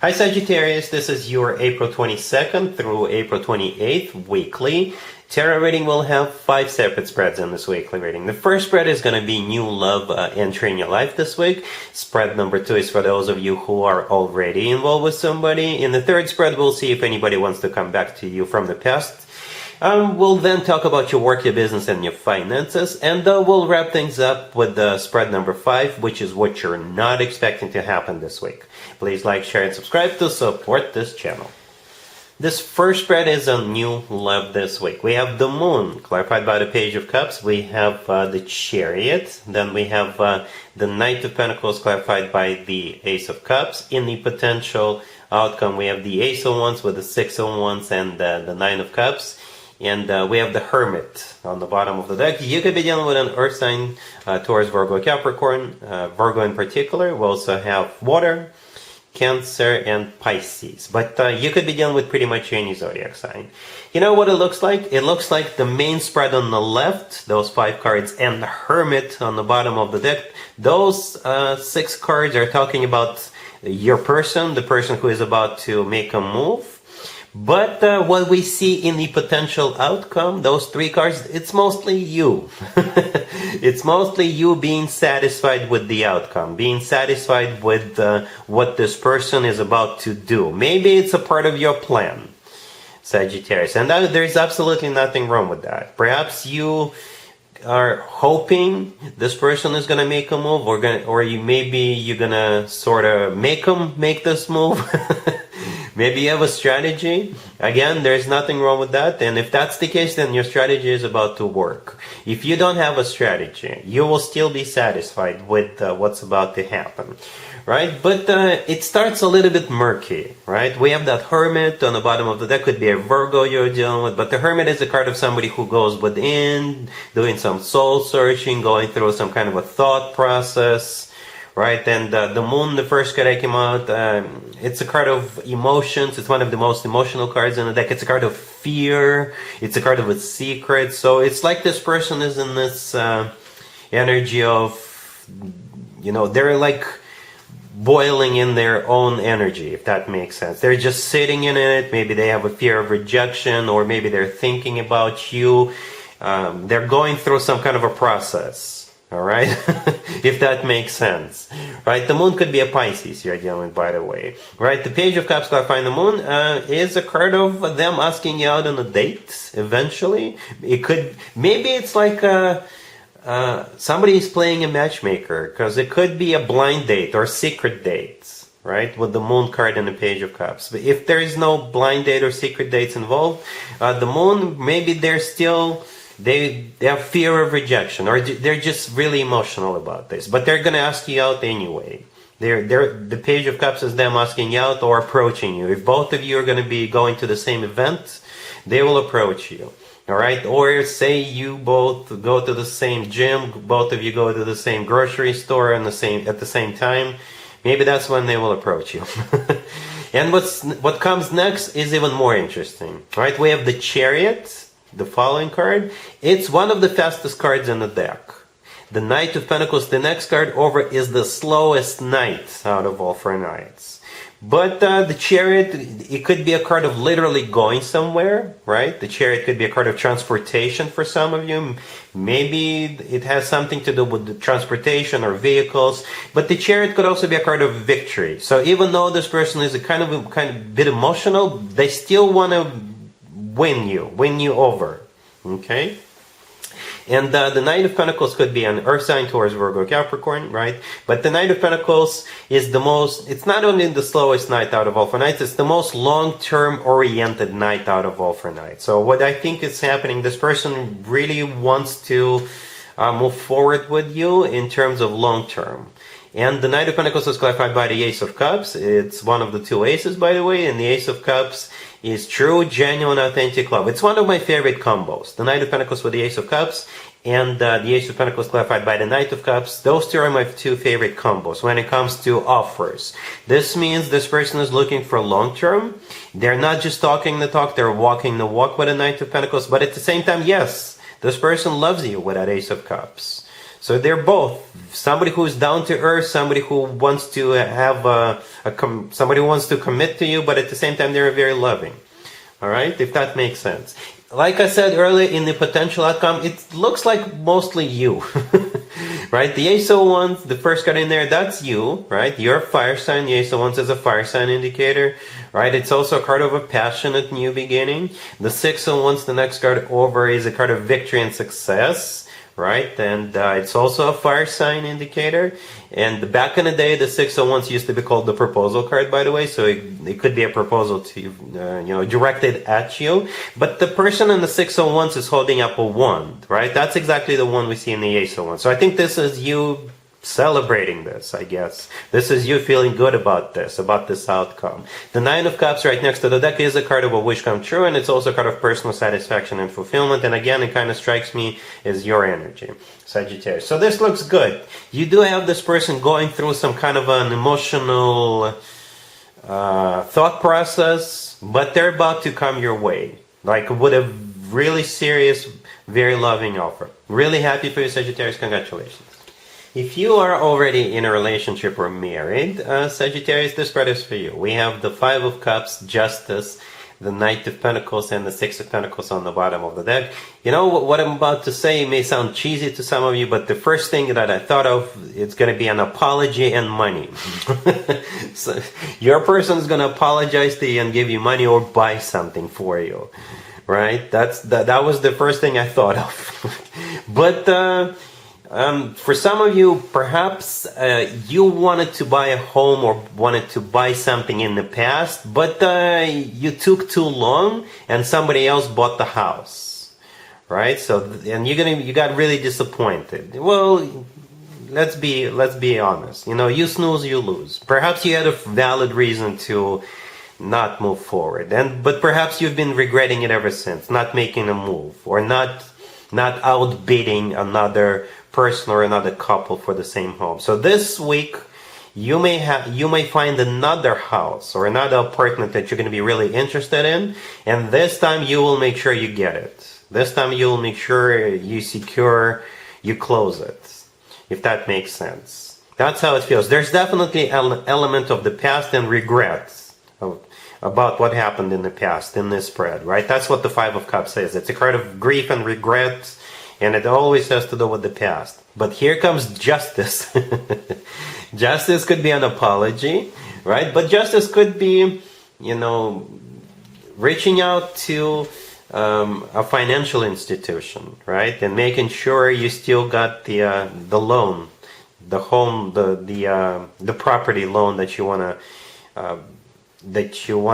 Hi Sagittarius, this is your April 22nd through April 28th weekly. Tarot reading will have 5 separate spreads in this weekly reading. The first spread is going to be new love entering your life this week. Spread number 2 is for those of you who are already involved with somebody. In the third spread, we'll see if anybody wants to come back to you from the past. We'll then talk about your work, your business, and your finances, and we'll wrap things up with the spread number 5, which is what you're not expecting to happen this week. Please like, share, and subscribe to support this channel. This first spread is on new love this week. We have the Moon, clarified by the Page of Cups. We have the Chariot. Then we have the Knight of Pentacles, clarified by the Ace of Cups. In the potential outcome, we have the Ace of Wands with the Six of Wands and the Nine of Cups. And we have the Hermit on the bottom of the deck. You could be dealing with an Earth sign, Taurus, Virgo, Capricorn, Virgo in particular. We also have Water, Cancer, and Pisces. But you could be dealing with pretty much any zodiac sign. You know what it looks like? It looks like the main spread on the left, those 5 cards, and the Hermit on the bottom of the deck. Those 6 cards are talking about your person, the person who is about to make a move. But what we see in the potential outcome, those 3 cards, it's mostly you. It's mostly you being satisfied with the outcome, being satisfied with what this person is about to do. Maybe it's a part of your plan, Sagittarius. And there's absolutely nothing wrong with that. Perhaps you are hoping this person is going to make a move, or maybe you're going to sort of make them make this move. Maybe you have a strategy. Again, there's nothing wrong with that. And if that's the case, then your strategy is about to work. If you don't have a strategy, you will still be satisfied with what's about to happen, right? But it starts a little bit murky, right? We have that Hermit on the bottom of the deck. Could be a Virgo you're dealing with. But the Hermit is a card of somebody who goes within, doing some soul searching, going through some kind of a thought process. Right, and the Moon, the first card that came out, it's a card of emotions. It's one of the most emotional cards in the deck. It's a card of fear. It's a card of a secret. So it's like this person is in this energy of, they're like boiling in their own energy, if that makes sense. They're just sitting in it. Maybe they have a fear of rejection, or maybe they're thinking about you. They're going through some kind of a process. All right, if that makes sense, right? The Moon could be a Pisces you're dealing with, by the way, right? The Page of Cups, clarifying the Moon, is a card of them asking you out on a date eventually. Maybe it's like somebody is playing a matchmaker, because it could be a blind date or secret dates, right? With the Moon card and the Page of Cups. But if there is no blind date or secret dates involved, the Moon, maybe they're still... They have fear of rejection, or they're just really emotional about this. But they're going to ask you out anyway. The Page of Cups is them asking you out or approaching you. If both of you are going to be going to the same event, they will approach you. All right? Or say you both go to the same gym, both of you go to the same grocery store at the same time. Maybe that's when they will approach you. And what comes next is even more interesting. Right? We have the Chariot. The following card, it's one of the fastest cards in the deck. The Knight of Pentacles, the next card over, is the slowest knight out of all 4 knights. But the Chariot, it could be a card of literally going somewhere, right? The Chariot could be a card of transportation for some of you. Maybe it has something to do with the transportation or vehicles. But the Chariot could also be a card of victory. So even though this person is a kind of bit emotional, they still want to win you over, okay? And the Knight of Pentacles could be an Earth sign, Taurus, Virgo, Capricorn, right? But the Knight of Pentacles is it's not only the slowest knight out of all 4 knights, it's the most long-term oriented knight out of all 4 knights. So what I think is happening, this person really wants to move forward with you in terms of long-term. And the Knight of Pentacles is clarified by the Ace of Cups. It's one of the 2 aces, by the way, and the Ace of Cups is true, genuine, authentic love. It's one of my favorite combos. The Knight of Pentacles with the Ace of Cups and the Ace of Pentacles clarified by the Knight of Cups. Those 2 are my 2 favorite combos when it comes to offers. This means this person is looking for long-term. They're not just talking the talk, they're walking the walk with the Knight of Pentacles. But at the same time, yes, this person loves you with that Ace of Cups. So they're both somebody who's down to earth, somebody who wants to have somebody who wants to commit to you, but at the same time they're very loving. All right, if that makes sense. Like I said earlier, in the potential outcome, it looks like mostly you. Right? The Ace of Wands, the first card in there, that's you, right? You're a fire sign. The Ace of Wands is a fire sign indicator, right? It's also a card of a passionate new beginning. The Six of Wands, the next card over, is a card of victory and success, right? And it's also a fire sign indicator. And back in the day, the Six of Wands used to be called the proposal card, by the way. So it could be a proposal to directed at you. But the person in the Six of Wands is holding up a wand, right? That's exactly the one we see in the Ace of Wands. So I think this is you celebrating this, I guess. This is you feeling good about this outcome. The Nine of Cups right next to the deck is a card of a wish come true, and it's also a card of personal satisfaction and fulfillment. And again, it kind of strikes me as your energy, Sagittarius. So this looks good. You do have this person going through some kind of an emotional thought process, but they're about to come your way, like with a really serious, very loving offer. Really happy for you, Sagittarius. Congratulations. If you are already in a relationship or married, Sagittarius, this spread is for you. We have the Five of Cups, Justice, the Knight of Pentacles, and the Six of Pentacles on the bottom of the deck. You know, what I'm about to say may sound cheesy to some of you, but the first thing that I thought of, it's going to be an apology and money. So your person is going to apologize to you and give you money or buy something for you, right? That was the first thing I thought of. But for some of you, perhaps you wanted to buy a home or wanted to buy something in the past, but you took too long and somebody else bought the house, right? So, and you got really disappointed. Well, let's be honest. You know, you snooze, you lose. Perhaps you had a valid reason to not move forward, but perhaps you've been regretting it ever since, not making a move or not outbidding another person or another couple for the same home. So this week you may find another house or another apartment that you're going to be really interested in, and this time you will make sure you get it. This time you will make sure you close it, if that makes sense. That's how it feels. There's definitely an element of the past and regrets about what happened in the past in this spread, right? That's what the Five of Cups says. It's a card of grief and regret, and it always has to do with the past. But here comes justice. Justice could be an apology, right? But justice could be, reaching out to a financial institution, right? And making sure you still got the loan, the home, the property loan that you want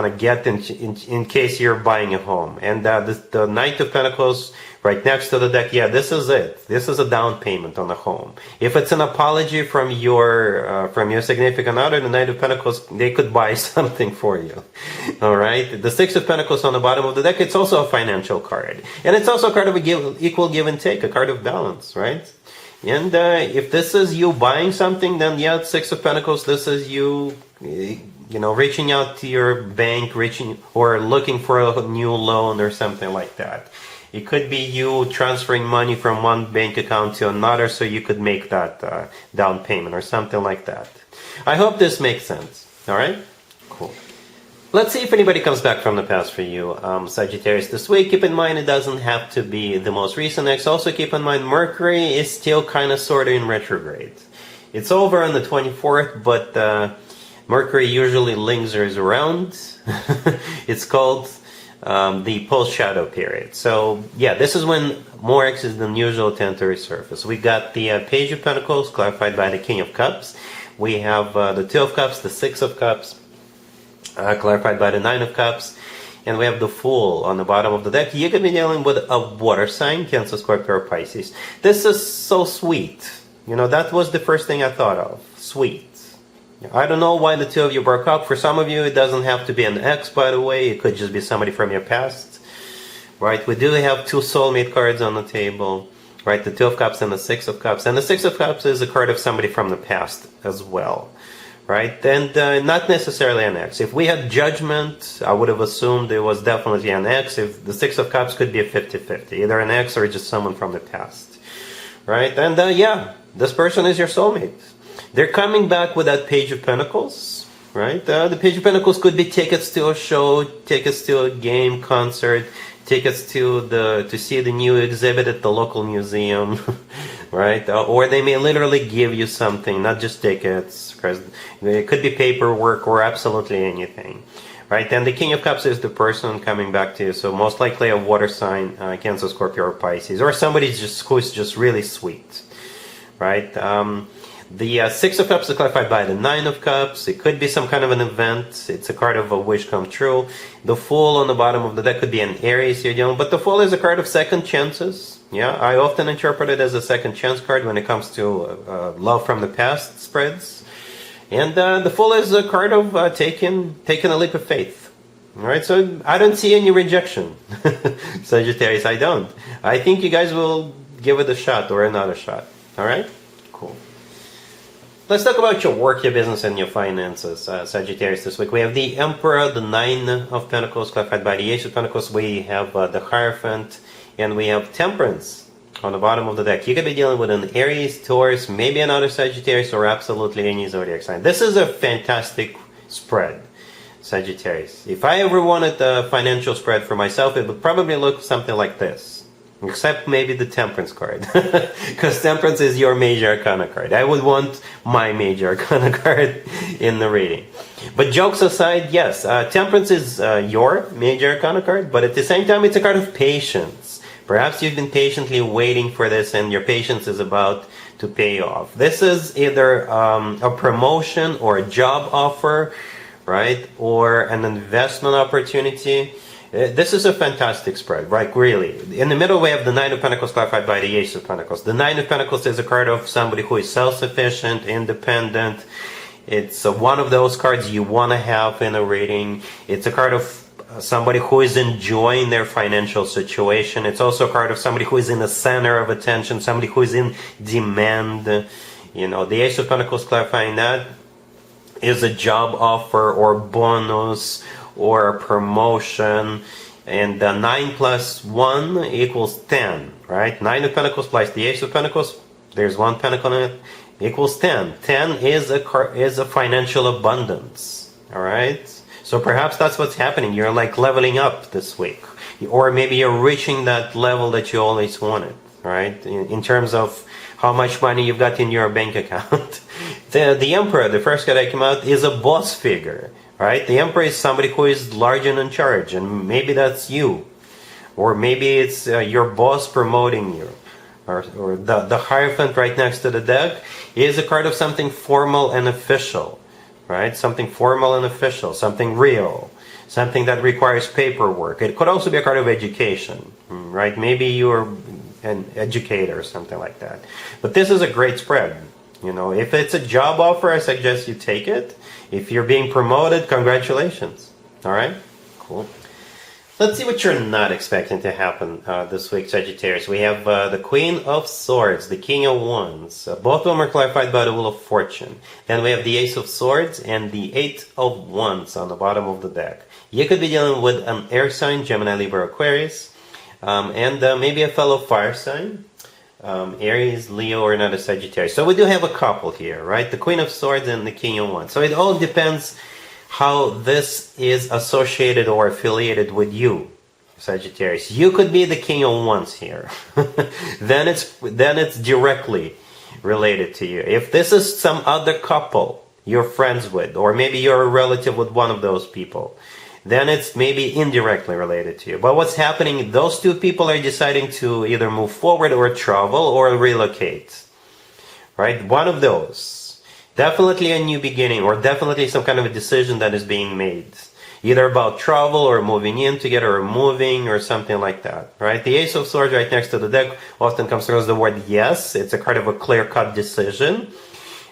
to get in case you're buying a home. And the Knight of Pentacles right next to the deck, yeah, this is it. This is a down payment on the home. If it's an apology from your significant other, the Knight of Pentacles, they could buy something for you. All right. The Six of Pentacles on the bottom of the deck, it's also a financial card, and it's also a card of equal give and take, a card of balance, right? And if this is you buying something, then yeah, Six of Pentacles, this is you. Reaching out to your bank, or looking for a new loan or something like that. It could be you transferring money from one bank account to another so you could make that down payment or something like that. I hope this makes sense. All right? Cool. Let's see if anybody comes back from the past for you, Sagittarius, this week. Keep in mind, it doesn't have to be the most recent ex. Also, keep in mind, Mercury is still kind of sort of in retrograde. It's over on the 24th, but Mercury usually lingers around. It's called the post-shadow period. So, yeah, this is when more exes than usual tend to resurface. We got the Page of Pentacles, clarified by the King of Cups. We have the Two of Cups, the Six of Cups, clarified by the Nine of Cups. And we have the Fool on the bottom of the deck. You could be dealing with a water sign, Cancer, Scorpio, or Pisces. This is so sweet. That was the first thing I thought of. Sweet. I don't know why the two of you broke up. For some of you, it doesn't have to be an ex, by the way. It could just be somebody from your past, right? We do have two soulmate cards on the table, right? The Two of Cups and the Six of Cups. And the Six of Cups is a card of somebody from the past as well, right? And not necessarily an ex. If we had Judgment, I would have assumed it was definitely an ex. If the Six of Cups could be a 50-50, either an ex or just someone from the past, right? And yeah, This person is your soulmate. They're coming back with that Page of Pentacles, right? The Page of Pentacles could be tickets to a show, tickets to a game, concert, tickets to see the new exhibit at the local museum, right? Or they may literally give you something, not just tickets, because it could be paperwork or absolutely anything, right? And the King of Cups is the person coming back to you, so most likely a water sign, Cancer, Scorpio, or Pisces, or somebody who's just really sweet, right? The Six of Cups is clarified by the Nine of Cups. It could be some kind of an event. It's a card of a wish come true. The Fool on the bottom of the deck could be an Aries you're dealing with. But the Fool is a card of second chances. Yeah, I often interpret it as a second chance card when it comes to love from the past spreads. And the Fool is a card of taking a leap of faith. All right, so I don't see any rejection. Sagittarius, I don't. I think you guys will give it a shot or another shot. All right, cool. Let's talk about your work, your business, and your finances, Sagittarius, this week. We have the Emperor, the Nine of Pentacles, clarified by the Ace of Pentacles. We have the Hierophant, and we have Temperance on the bottom of the deck. You could be dealing with an Aries, Taurus, maybe another Sagittarius, or absolutely any zodiac sign. This is a fantastic spread, Sagittarius. If I ever wanted a financial spread for myself, it would probably look something like this. Except maybe the Temperance card. Because Temperance is your major arcana card. I would want my major arcana card in the reading. But jokes aside, yes, Temperance is your major arcana card, but at the same time, it's a card of patience. Perhaps you've been patiently waiting for this and your patience is about to pay off. This is either a promotion or a job offer, right? Or an investment opportunity. This is a fantastic spread, right? Really. In the middle, we have the Nine of Pentacles clarified by the Ace of Pentacles. The Nine of Pentacles is a card of somebody who is self-sufficient, independent. It's one of those cards you want to have in a reading. It's a card of somebody who is enjoying their financial situation. It's also a card of somebody who is in the center of attention, somebody who is in demand. You know, the Ace of Pentacles clarifying that is a job offer or bonus or a promotion, and 9 plus 1 equals 10, right? 9 of Pentacles plus the Ace of Pentacles, there's one pentacle in it, equals 10. 10 is a financial abundance, all right? So perhaps that's what's happening. You're like leveling up this week, or maybe you're reaching that level that you always wanted, right? In terms of how much money you've got in your bank account. The Emperor, the first card that came out, is a boss figure. Right? The Emperor is somebody who is large and in charge, and maybe that's you. Or maybe it's your boss promoting you. Or the Hierophant right next to the deck is a card of something formal and official. Right? Something formal and official, something real, something that requires paperwork. It could also be a card of education. Right? Maybe you're an educator or something like that. But this is a great spread. You know, if it's a job offer, I suggest you take it. If you're being promoted, congratulations. All right? Cool. Let's see what you're not expecting to happen this week, Sagittarius. We have the Queen of Swords, the King of Wands. Both of them are clarified by the Wheel of Fortune. Then we have the Ace of Swords and the Eight of Wands on the bottom of the deck. You could be dealing with an air sign, Gemini, Libra, Aquarius, and maybe a fellow fire sign. Aries, Leo, or another Sagittarius. So we do have a couple here, right? The Queen of Swords and the King of Wands. So it all depends how this is associated or affiliated with you, Sagittarius. You could be the King of Wands here. then it's directly related to you. If this is some other couple you're friends with, or maybe you're a relative with one of those people, then it's maybe indirectly related to you. But what's happening, those two people are deciding to either move forward or travel or relocate. Right? One of those. Definitely a new beginning, or definitely some kind of a decision that is being made. Either about travel or moving in together or moving or something like that. Right? The Ace of Swords right next to the deck often comes through as the word yes. It's a card of a clear-cut decision.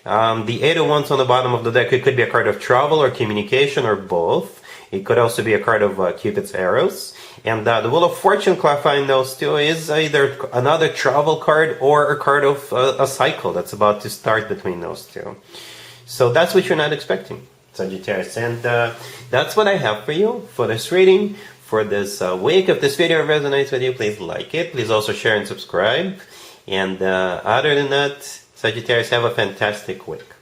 The Eight of Wands on the bottom of the deck, it could be a card of travel or communication or both. It could also be a card of Cupid's arrows. And the Wheel of Fortune, clarifying those two, is either another travel card or a card of a cycle that's about to start between those two. So that's what you're not expecting, Sagittarius. And that's what I have for you for this reading, for this week. If this video resonates with you, please like it. Please also share and subscribe. And other than that, Sagittarius, have a fantastic week.